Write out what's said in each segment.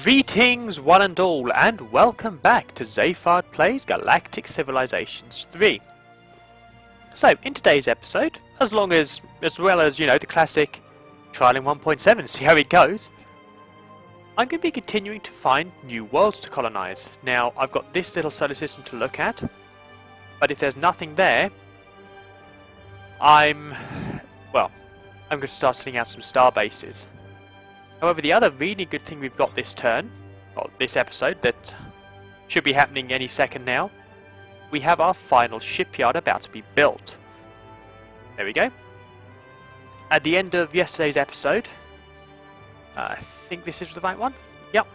Greetings one and all, and welcome back to Zayfard Plays Galactic Civilizations 3. So, in today's episode, as well as, the classic trialing 1.7, see how it goes, I'm going to be continuing to find new worlds to colonize. Now, I've got this little solar system to look at, but if there's nothing there, I'm going to start setting out some star bases. However, the other really good thing we've got this turn, or this episode, that should be happening any second now, we have our final shipyard about to be built. There we go. At the end of yesterday's episode, I think this is the right one. Yep.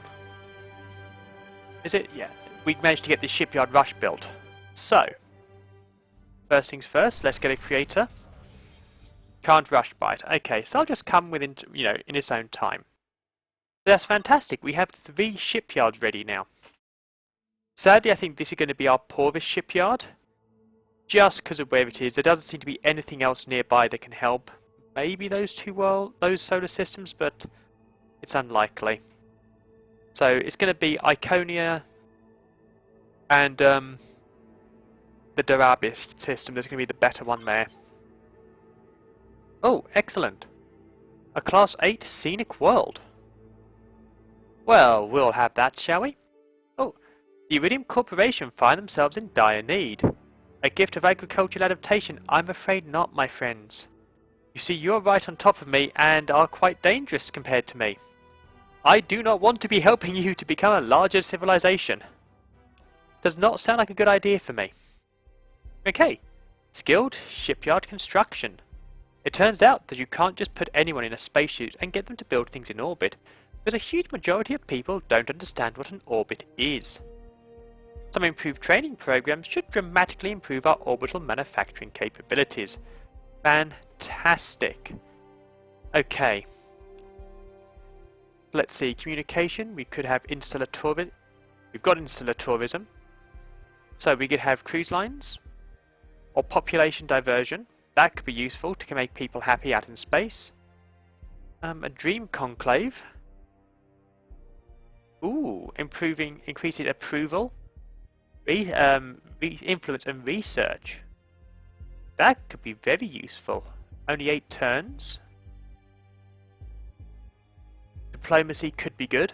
Is it? Yeah. We managed to get this shipyard rush built. So, first things first, let's get a creator. Can't rush by it. Okay, so I'll just come within, in its own time. That's fantastic. We have 3 shipyards ready now. Sadly, I think this is going to be our poorest shipyard. Just because of where it is. There doesn't seem to be anything else nearby that can help. Maybe those those solar systems, but it's unlikely. So it's going to be Iconia and the Darabis system. There's going to be the better one there. Oh, excellent. A Class 8 scenic world. Well, we'll have that, shall we? Oh, the Iridium Corporation find themselves in dire need. A gift of agricultural adaptation? I'm afraid not, my friends. You see, you're right on top of me and are quite dangerous compared to me. I do not want to be helping you to become a larger civilization. Does not sound like a good idea for me. Okay, skilled shipyard construction. It turns out that you can't just put anyone in a spacesuit and get them to build things in orbit, because a huge majority of people don't understand what an orbit is. Some improved training programs should dramatically improve our orbital manufacturing capabilities. Fantastic. Okay. Let's see, communication, we could have insular tourism. We've got insular tourism. So we could have cruise lines, or population diversion. That could be useful to make people happy out in space. A dream conclave. Ooh, increasing approval, influence and research. That could be very useful. Only 8 turns. Diplomacy could be good.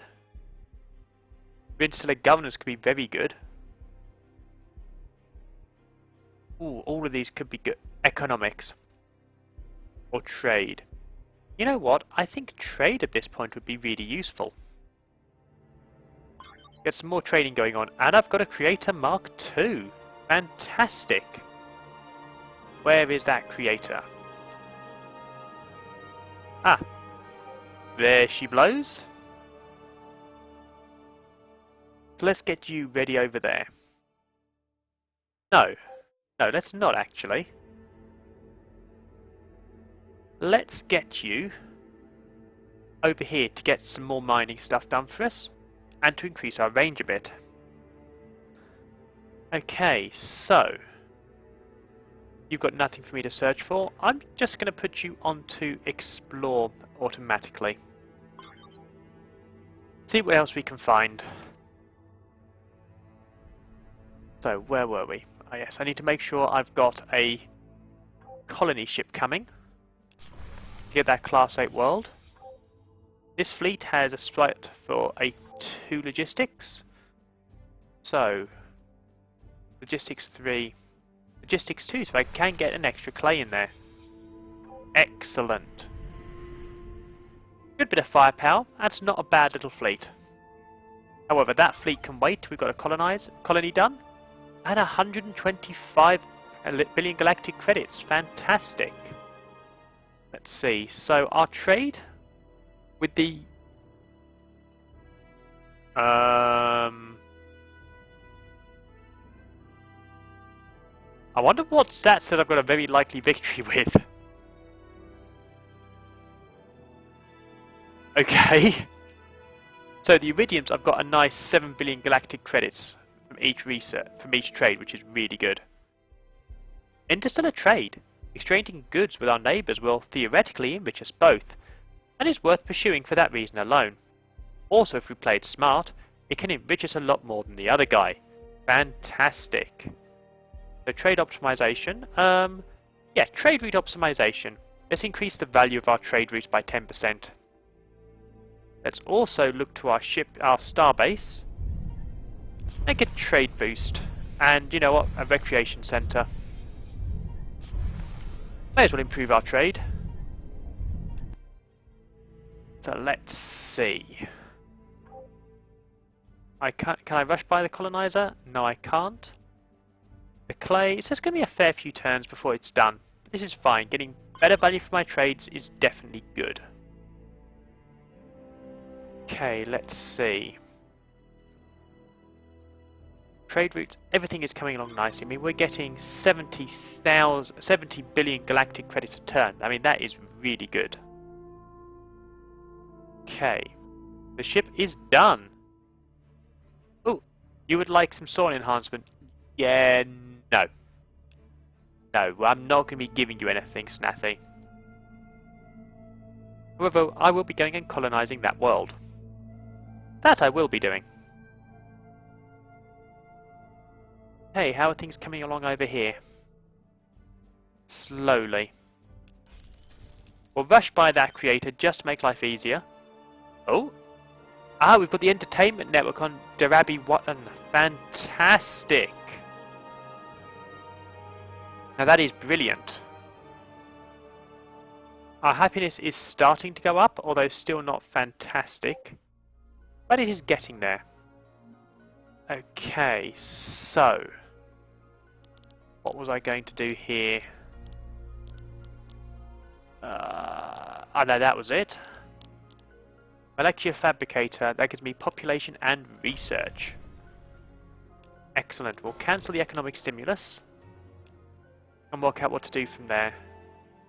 Insular governance could be very good. Ooh, all of these could be good. Economics. Or trade. You know what? I think trade at this point would be really useful. Get some more trading going on. And I've got a Creator Mark II. Fantastic. Where is that Creator? Ah. There she blows. So let's get you ready over there. No, let's not actually. Let's get you over here to get some more mining stuff done for us. And to increase our range a bit. Okay, so you've got nothing for me to search for. I'm just going to put you onto explore automatically. See what else we can find. So, where were we? Oh, yes, I need to make sure I've got a colony ship coming. Get that Class 8 world. This fleet has a split for a 2 logistics. So, logistics 3, logistics 2, so I can get an extra clay in there. Excellent. Good bit of firepower. That's not a bad little fleet. However, that fleet can wait. We've got a colony done. And 125 billion galactic credits. Fantastic. Let's see. So, our trade with the I wonder what stats that I've got a very likely victory with. Okay. So the Iridiums, I've got a nice 7 billion galactic credits from each trade, which is really good. Interstellar trade. Exchanging goods with our neighbours will theoretically enrich us both, and is worth pursuing for that reason alone. Also, if we play it smart, it can enrich us a lot more than the other guy. Fantastic. So trade optimization. Yeah, trade route optimization. Let's increase the value of our trade routes by 10%. Let's also look to our star base. Make a trade boost. And you know what? A recreation center. May as well improve our trade. So let's see. Can I rush by the colonizer? No, I can't. The clay, it's just going to be a fair few turns before it's done. But this is fine. Getting better value for my trades is definitely good. Okay, let's see. Trade routes, everything is coming along nicely. I mean, we're getting 70 billion galactic credits a turn. I mean, that is really good. Okay, the ship is done. Oh, you would like some soil enhancement? Yeah, no. No, I'm not going to be giving you anything, Snathy. However, I will be going and colonising that world. That I will be doing. Hey, how are things coming along over here? Slowly. We'll rush by that creator just to make life easier. Oh! Ah, we've got the entertainment network on Darabi Watan. Fantastic! Now that is brilliant. Our happiness is starting to go up, although still not fantastic. But it is getting there. Okay, so... what was I going to do here? Oh no, that was it. Molecular Fabricator, that gives me population and research. Excellent, we'll cancel the economic stimulus and work out what to do from there.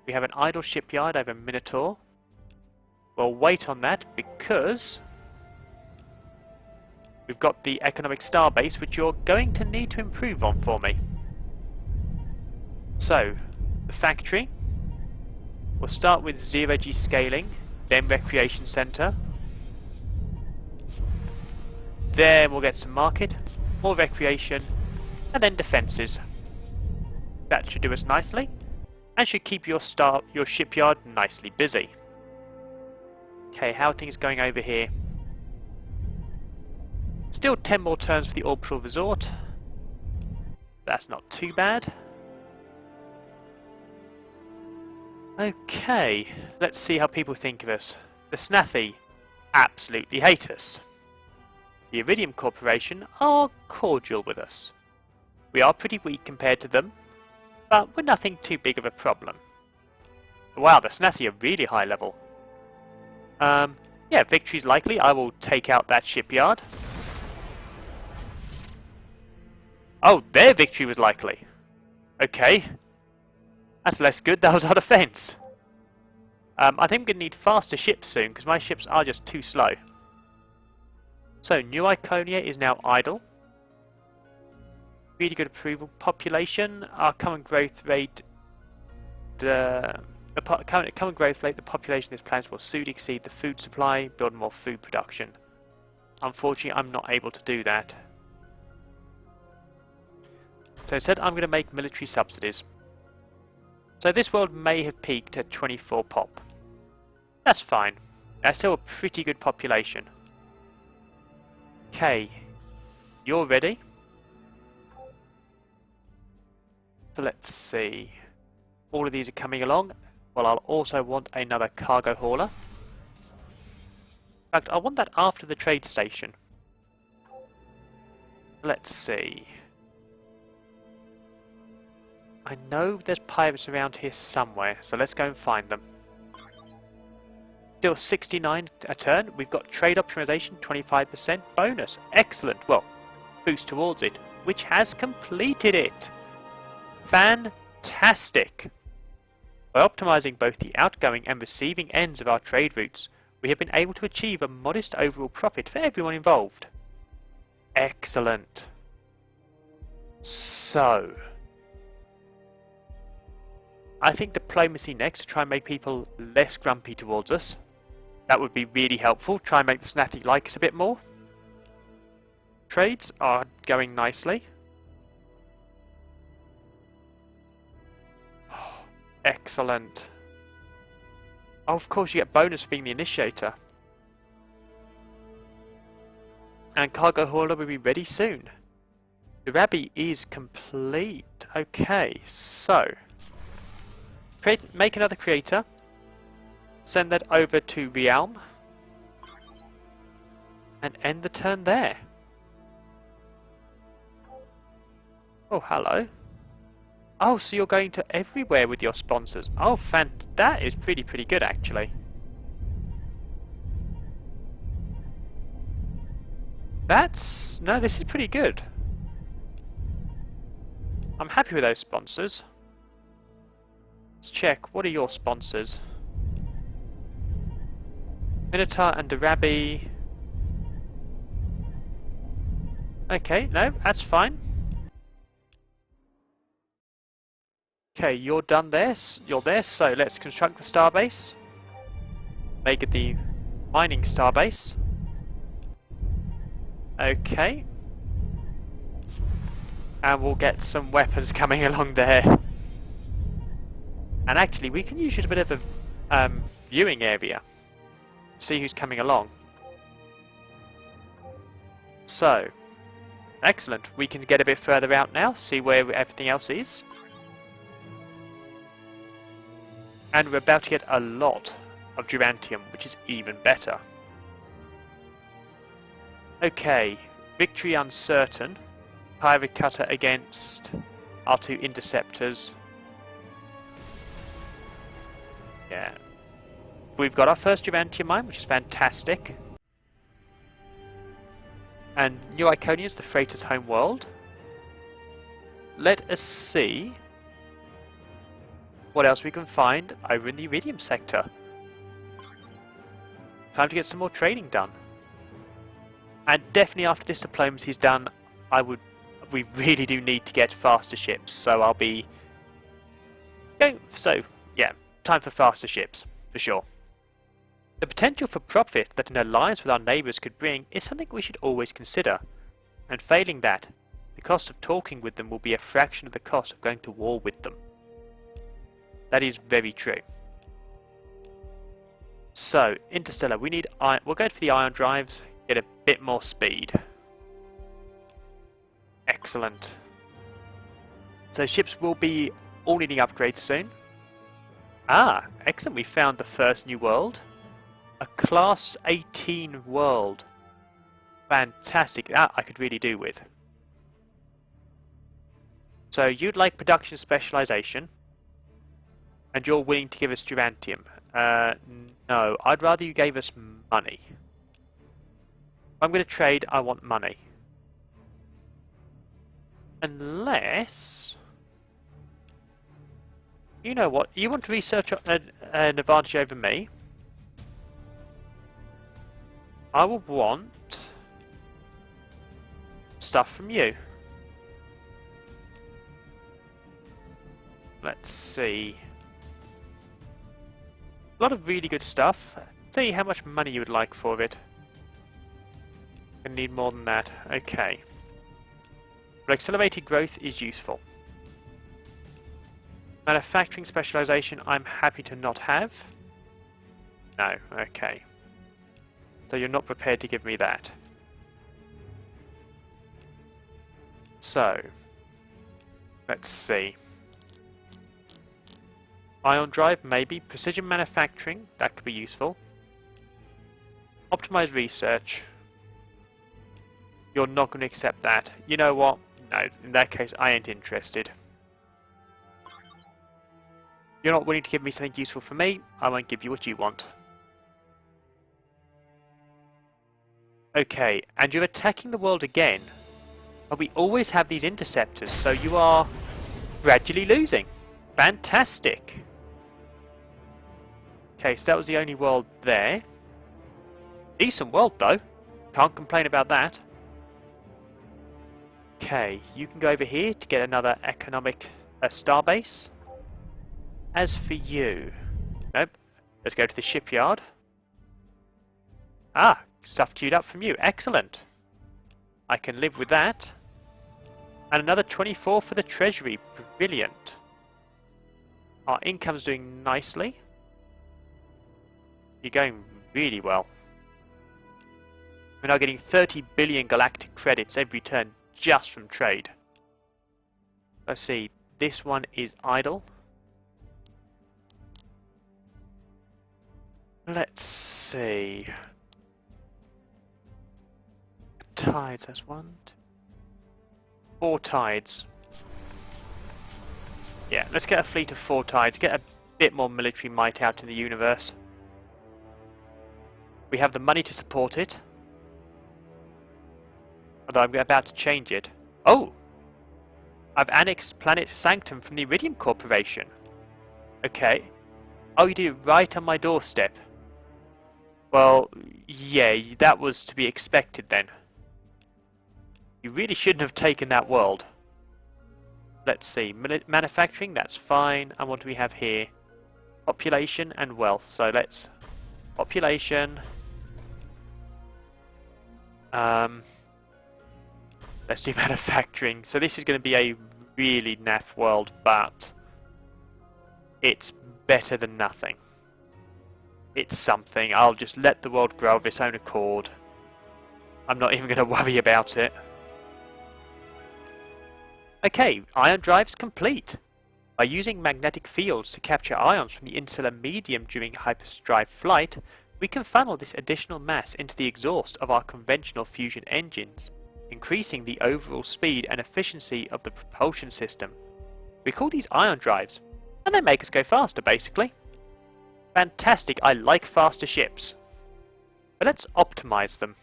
We have an idle shipyard over Minotaur. We'll wait on that because we've got the economic starbase, which you're going to need to improve on for me. So, the factory. We'll start with zero-G scaling, then recreation centre. Then we'll get some market, more recreation, and then defences. That should do us nicely, and should keep your shipyard nicely busy. Okay, how are things going over here? Still 10 more turns for the orbital resort. That's not too bad. Okay, let's see how people think of us. The Snathi absolutely hate us. The Iridium Corporation are cordial with us. We are pretty weak compared to them, but we're nothing too big of a problem. Wow, the Snathi are really high level. Yeah, victory's likely. I will take out that shipyard. Oh, their victory was likely. Okay. That's less good. That was our defense. I think I'm going to need faster ships soon, because my ships are just too slow. So, New Iconia is now idle. Really good approval. Population, our common growth rate... The common growth rate, the population of this planet will soon exceed the food supply, build more food production. Unfortunately, I'm not able to do that. So instead, I'm going to make military subsidies. So this world may have peaked at 24 pop. That's fine. That's still a pretty good population. Okay, you're ready. So let's see. All of these are coming along. Well, I'll also want another cargo hauler. In fact, I want that after the trade station. Let's see. I know there's pirates around here somewhere, so let's go and find them. Still 69 a turn. We've got trade optimization, 25% bonus. Excellent. Well, boost towards it, which has completed it. Fantastic. By optimizing both the outgoing and receiving ends of our trade routes, we have been able to achieve a modest overall profit for everyone involved. Excellent. So, I think diplomacy next to try and make people less grumpy towards us. That would be really helpful. Try and make the Snathi like us a bit more. Trades are going nicely. Oh, excellent. Oh, of course you get bonus for being the initiator. And cargo hauler will be ready soon. The Rabbi is complete. Okay, so make another creator. Send that over to Realm. And end the turn there. Oh, hello. Oh, so you're going to everywhere with your sponsors. Oh, that is pretty good, actually. No, this is pretty good. I'm happy with those sponsors. Let's check. What are your sponsors? Minotaur and Darabi. Okay, no, that's fine. Okay, you're done there. You're there, so let's construct the starbase. Make it the mining starbase. Okay. And we'll get some weapons coming along there. And actually, we can use it a bit of a viewing area. See who's coming along. So, excellent. We can get a bit further out now, see where everything else is. And we're about to get a lot of Durantium, which is even better. Okay, victory uncertain. Pirate cutter against our two interceptors. Yeah. We've got our first Durantium mine, which is fantastic. And New Iconian is the freighter's home world. Let us see what else we can find over in the Iridium sector. Time to get some more trading done. And definitely after this diplomacy is done, we really do need to get faster ships, so I'll be going, so yeah, time for faster ships, for sure. The potential for profit that an alliance with our neighbours could bring is something we should always consider, and failing that, the cost of talking with them will be a fraction of the cost of going to war with them. That is very true. So, Interstellar, we'll go for the ion drives, get a bit more speed. Excellent. So ships will be all needing upgrades soon. Ah, excellent. We found the first new world. A Class 18 world. Fantastic. That I could really do with. So you'd like production specialization. And you're willing to give us Durantium. No, I'd rather you gave us money. If I'm going to trade, I want money. Unless... You know what? You want to research an advantage over me? I will want stuff from you. Let's see. A lot of really good stuff. See how much money you would like for it. I need more than that. Okay. But accelerated growth is useful. Manufacturing specialization I'm happy to not have. No, okay. So you're not prepared to give me that. So, let's see. Ion drive, maybe. Precision manufacturing, that could be useful. Optimized research. You're not going to accept that. You know what? No, in that case, I ain't interested. You're not willing to give me something useful for me, I won't give you what you want. Okay, and you're attacking the world again. But we always have these interceptors, so you are gradually losing. Fantastic. Okay, so that was the only world there. Decent world, though. Can't complain about that. Okay, you can go over here to get another economic starbase. As for you... Nope. Let's go to the shipyard. Ah, stuff queued up from you. Excellent. I can live with that. And another 24 for the treasury. Brilliant. Our income's doing nicely. You're going really well. We're now getting 30 billion galactic credits every turn just from trade. Let's see. This one is idle. Let's see. Tides, that's 1, 2, 4 tides. Yeah, let's get a fleet of 4 tides, get a bit more military might out in the universe. We have the money to support it. Although I'm about to change it. Oh! I've annexed Planet Sanctum from the Iridium Corporation. Okay. Oh, you did it right on my doorstep. Well, yeah, that was to be expected then. You really shouldn't have taken that world. Let's see. Manufacturing, that's fine. And what do we have here? Population and wealth. So let's... Population. Let's do manufacturing. So this is going to be a really naff world, but it's better than nothing. It's something. I'll just let the world grow of its own accord. I'm not even going to worry about it. Okay, ion drive's complete. By using magnetic fields to capture ions from the insular medium during hyperdrive flight, we can funnel this additional mass into the exhaust of our conventional fusion engines, increasing the overall speed and efficiency of the propulsion system. We call these ion drives, and they make us go faster, basically. Fantastic, I like faster ships. But let's optimize them.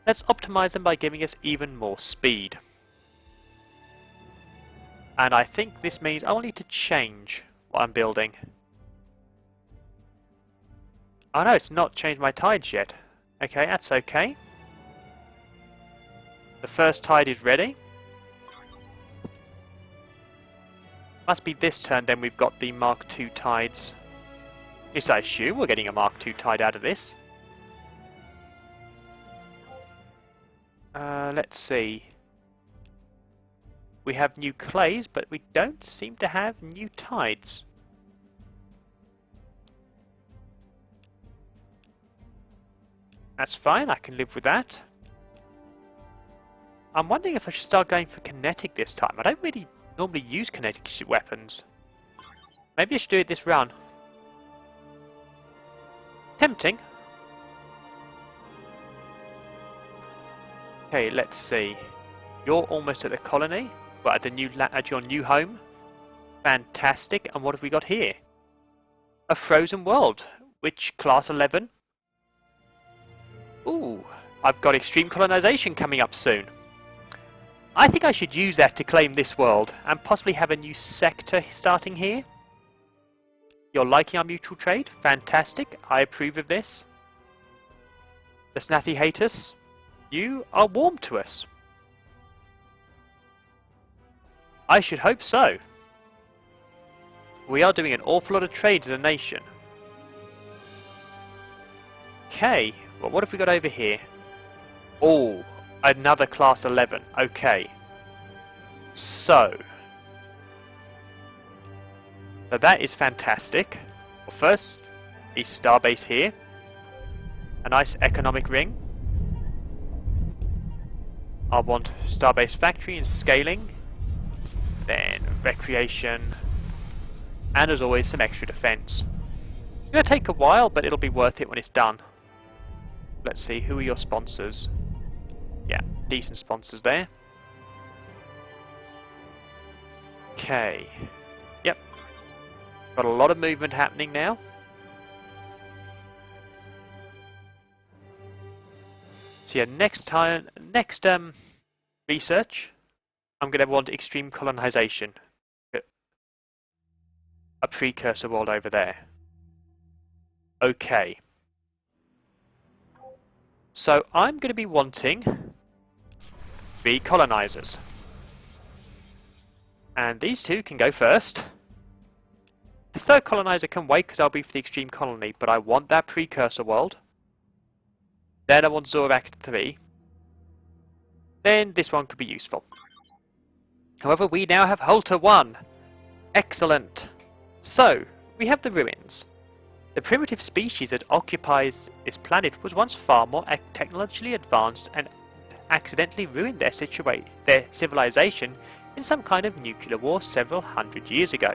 Let's optimize them by giving us even more speed. And I think this means I will need to change what I'm building. Oh no, it's not changed my tides yet. Okay, that's okay. The first tide is ready. Must be this turn then we've got the Mark II tides. Yes, I assume we're getting a Mark II tide out of this. Let's see. We have new clays, but we don't seem to have new tides. That's fine, I can live with that. I'm wondering if I should start going for kinetic this time. I don't really normally use kinetic weapons. Maybe I should do it this round. Tempting. Okay, let's see. You're almost at the colony. Well, at your new home. Fantastic. And what have we got here? A frozen world. Which class 11? Ooh, I've got extreme colonization coming up soon. I think I should use that to claim this world and possibly have a new sector starting here. You're liking our mutual trade? Fantastic. I approve of this. The Snaffy hate us. You are warm to us. I should hope so. We are doing an awful lot of trades as a nation. Okay, well, what have we got over here? Oh, another class 11. Okay. So that is fantastic. Well, first, a starbase here. A nice economic ring. I want starbase factory and scaling. Then recreation. And as always, some extra defense. It's going to take a while, but it'll be worth it when it's done. Let's see, who are your sponsors? Yeah, decent sponsors there. Okay. Yep. Got a lot of movement happening now. So yeah, next research, I'm going to want extreme colonization. A precursor world over there. Okay. So I'm going to be wanting 3 colonizers. And these 2 can go first. The 3rd colonizer can wait because I'll be for the extreme colony, but I want that precursor world. Then I want Zorak 3. Then this one could be useful. However, we now have Halter 1. Excellent. So, we have the ruins. The primitive species that occupies this planet was once far more technologically advanced and accidentally ruined their civilization in some kind of nuclear war several hundred years ago.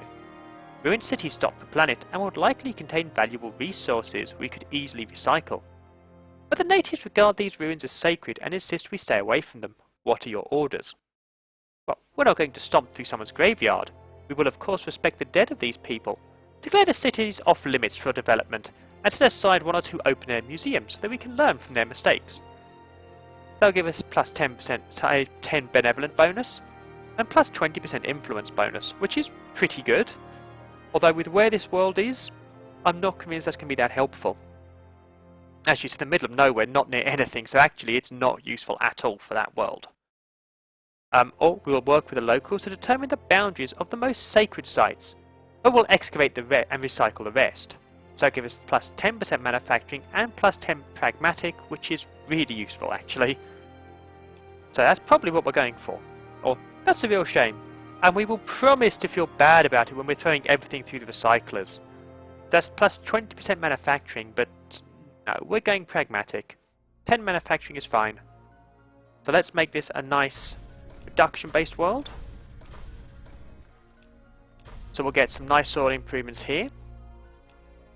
Ruined cities stock the planet and would likely contain valuable resources we could easily recycle. But the natives regard these ruins as sacred and insist we stay away from them. What are your orders? Well, we're not going to stomp through someone's graveyard. We will of course respect the dead of these people. Declare the cities off limits for development and set aside 1 or 2 open-air museums so that we can learn from their mistakes. They'll give us plus 10% 10 benevolent bonus and plus 20% influence bonus, which is pretty good. Although with where this world is, I'm not convinced that's going to be that helpful. Actually, it's in the middle of nowhere, not near anything, so actually it's not useful at all for that world. Or we will work with the locals to determine the boundaries of the most sacred sites, but we'll excavate and recycle the rest. So give us plus 10% manufacturing and plus 10 pragmatic, which is really useful actually. So that's probably what we're going for. Or that's a real shame. And we will promise to feel bad about it when we're throwing everything through the recyclers. That's plus 20% manufacturing, but no, we're going pragmatic. 10 manufacturing is fine. So let's make this a nice production-based world. So we'll get some nice soil improvements here.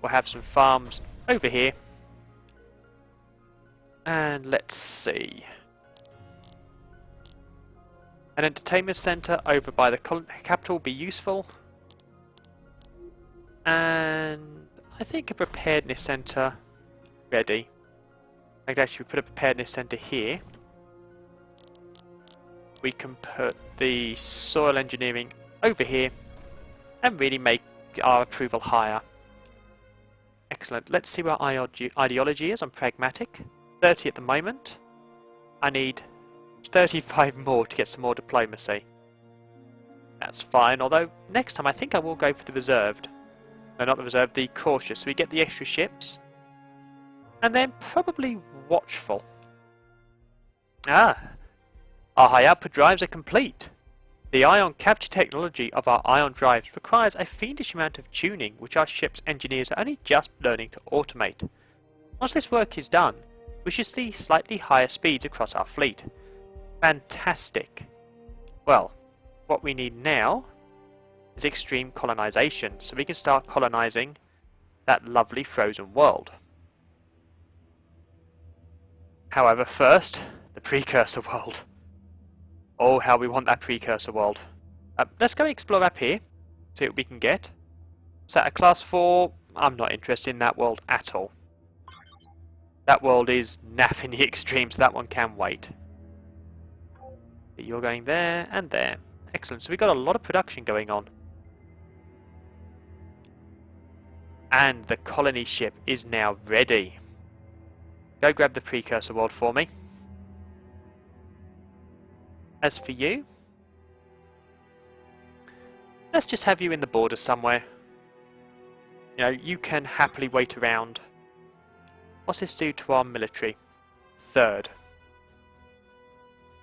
We'll have some farms over here. And let's see. An entertainment centre over by the capital will be useful. And I think a preparedness centre ready. I could actually put a preparedness centre here. We can put the soil engineering over here and really make our approval higher. Excellent. Let's see what ideology is on pragmatic. 30 at the moment. I need 35 more to get some more diplomacy. That's fine, although next time I think I will go for the reserved. No, not the reserved, the cautious. So we get the extra ships. And then probably watchful. Our high output drives are complete. The ion capture technology of our ion drives requires a fiendish amount of tuning which our ship's engineers are only just learning to automate. Once this work is done, we should see slightly higher speeds across our fleet. Fantastic. Well, what we need now is extreme colonization, so we can start colonizing that lovely frozen world. However, first, the precursor world. Oh, how we want that precursor world. Let's go explore up here, see what we can get. Is that a class 4? I'm not interested in that world at all. That world is naff in the extreme, so that one can wait. You're going there and there. Excellent, so we've got a lot of production going on. And the colony ship is now ready. Go grab the precursor world for me. As for you, let's just have you in the border somewhere. You know, you can happily wait around. What's this do to our military? 3rd.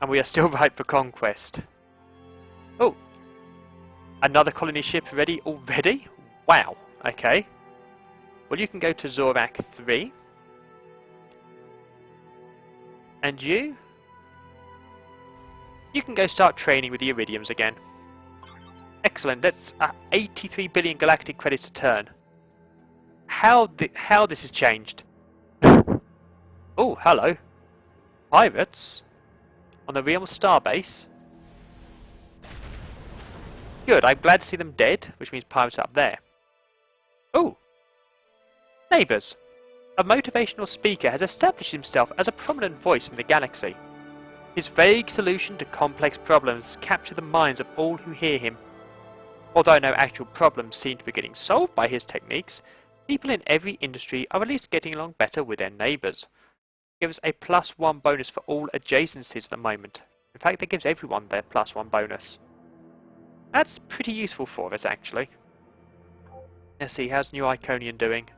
And we are still ripe for conquest. Oh! Another colony ship ready already? Wow, okay. Well, you can go to Zorak 3. And you? You can go start training with the Iridiums again. Excellent, that's 83 billion galactic credits a turn. How this has changed. Oh, hello. Pirates? On the Realm Starbase? Good, I'm glad to see them dead, which means pirates are up there. Oh! Neighbours. A motivational speaker has established himself as a prominent voice in the galaxy. His vague solution to complex problems capture the minds of all who hear him. Although no actual problems seem to be getting solved by his techniques, people in every industry are at least getting along better with their neighbours. Gives a +1 bonus for all adjacencies at the moment. In fact, that gives everyone their +1 bonus. That's pretty useful for us, actually. Let's see, how's New Iconian doing?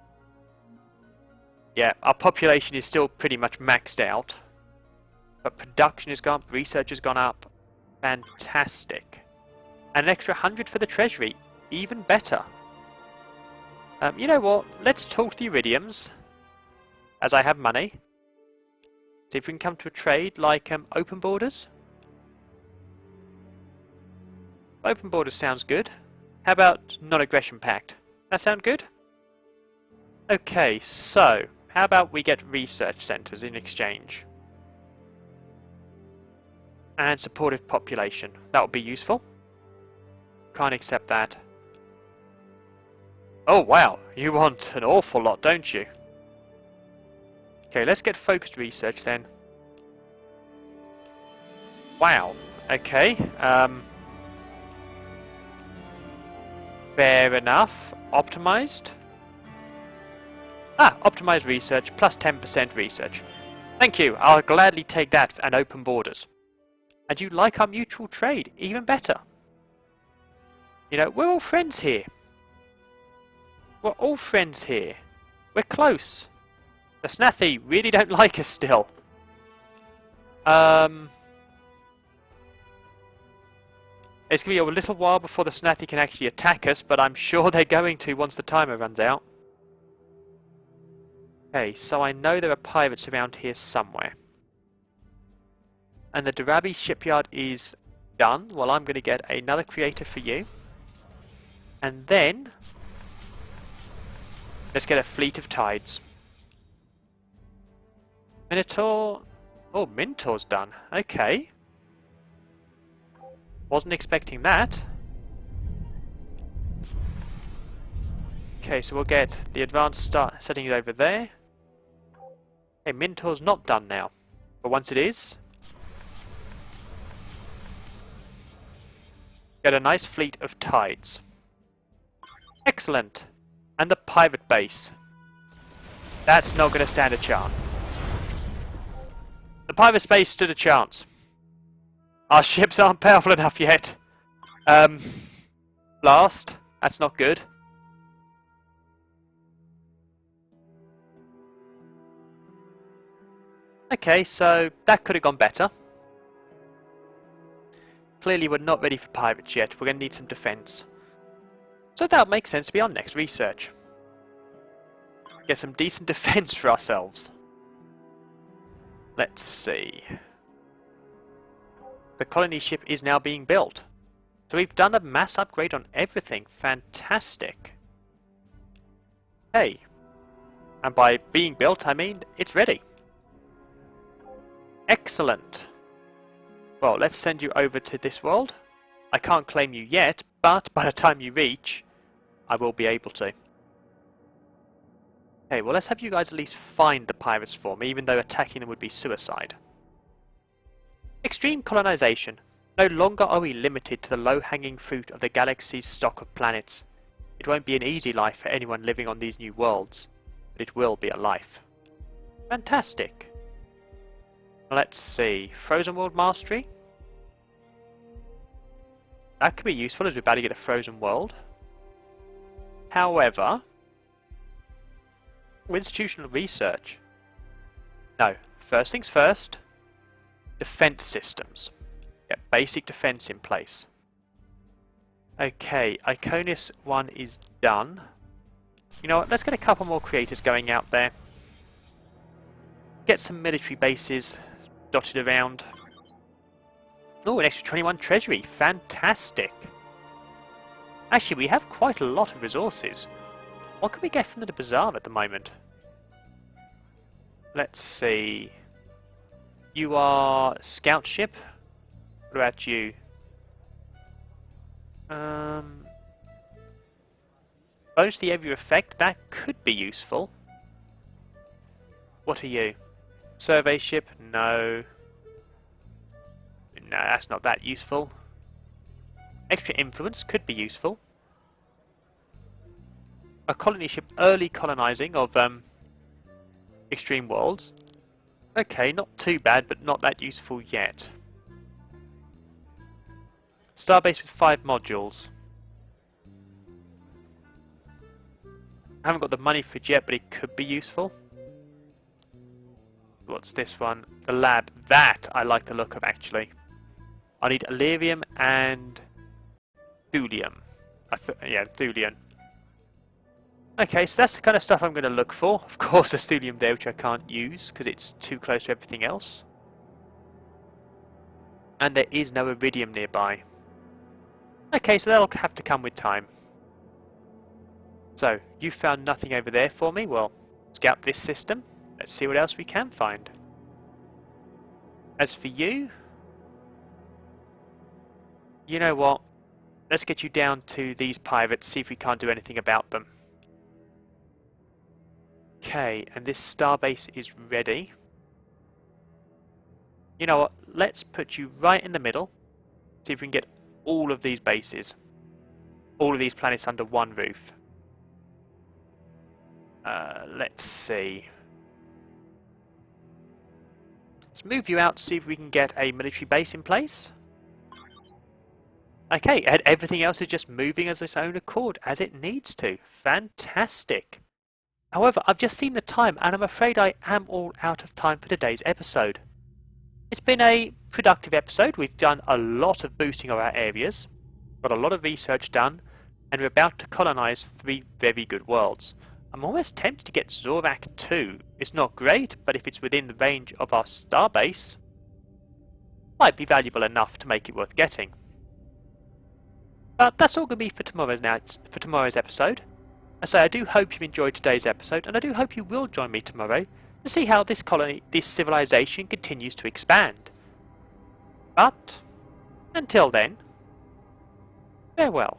Yeah, our population is still pretty much maxed out. But production has gone up, research has gone up. Fantastic. And an extra 100 for the treasury. Even better. You know what? Let's talk the iridiums. As I have money. See if we can come to a trade like open borders. Open borders sounds good. How about non-aggression pact? That sound good? Okay, so how about we get research centres in exchange? And supportive population. That would be useful. Can't accept that. Oh wow, you want an awful lot, don't you? Okay, let's get focused research then. Wow, okay. Fair enough. Optimized? Ah, optimized research plus 10% research. Thank you, I'll gladly take that and open borders. And you like our mutual trade, even better. You know, we're all friends here. We're all friends here. We're close. The Snathi really don't like us still. It's going to be a little while before the Snathi can actually attack us, but I'm sure they're going to once the timer runs out. Okay, so I know there are pirates around here somewhere. And the Darabi shipyard is done. Well, I'm going to get another creator for you. And then let's get a fleet of tides. Minotaur. Oh, Minotaur's done. Okay. Wasn't expecting that. Okay, so we'll get the advanced start setting it over there. Hey, Minotaur's not done now. But once it is, get a nice fleet of tides. Excellent. And the pirate base. That's not going to stand a chance. The pirate base stood a chance. Our ships aren't powerful enough yet. Blast. That's not good. Okay, so that could have gone better. Clearly we're not ready for pirates yet. We're going to need some defense. So that makes sense to be our next research. Get some decent defense for ourselves. Let's see. The colony ship is now being built. So we've done a mass upgrade on everything. Fantastic. Hey. And by being built, I mean it's ready. Excellent. Well, let's send you over to this world. I can't claim you yet, but by the time you reach, I will be able to. Okay, well let's have you guys at least find the pirates for me, even though attacking them would be suicide. Extreme colonization. No longer are we limited to the low-hanging fruit of the galaxy's stock of planets. It won't be an easy life for anyone living on these new worlds, but it will be a life. Fantastic. Let's see. Frozen World Mastery. That could be useful as we're about to get a frozen world. However, institutional research. No, first things first. Defense systems. Get basic defense in place. Okay, Iconian 1 is done. You know what, let's get a couple more creators going out there. Get some military bases dotted around. Oh, an extra 21 treasury. Fantastic. Actually, we have quite a lot of resources. What can we get from the bazaar at the moment? Let's see. You are scout ship. What about you? Bonus the area effect. That could be useful. What are you? Survey ship? No. No, that's not that useful. Extra influence could be useful. A colony ship early colonizing of extreme worlds. Okay, not too bad, but not that useful yet. Starbase with 5 modules. I haven't got the money for it yet, but it could be useful. What's this one? The lab. That I like the look of, actually. I need Illyrium and thulium. Yeah, thulium. Okay, so that's the kind of stuff I'm going to look for. Of course, there's thulium there, which I can't use because it's too close to everything else. And there is no iridium nearby. Okay, so that'll have to come with time. So, you found nothing over there for me? Well, scout this system. Let's see what else we can find. As for you, you know what? Let's get you down to these pirates, see if we can't do anything about them. Okay, and this starbase is ready. You know what? Let's put you right in the middle. See if we can get all of these bases. All of these planets under one roof. Let's see. Let's move you out to see if we can get a military base in place. Okay, and everything else is just moving as its own accord, as it needs to. Fantastic. However, I've just seen the time, and I'm afraid I am all out of time for today's episode. It's been a productive episode. We've done a lot of boosting of our areas, got a lot of research done, and we're about to colonize 3 very good worlds. I'm almost tempted to get Zorak too. It's not great, but if it's within the range of our starbase, might be valuable enough to make it worth getting. But that's all going to be for tomorrow's episode. I say I do hope you've enjoyed today's episode, and I do hope you will join me tomorrow to see how this civilization continues to expand. But until then, farewell.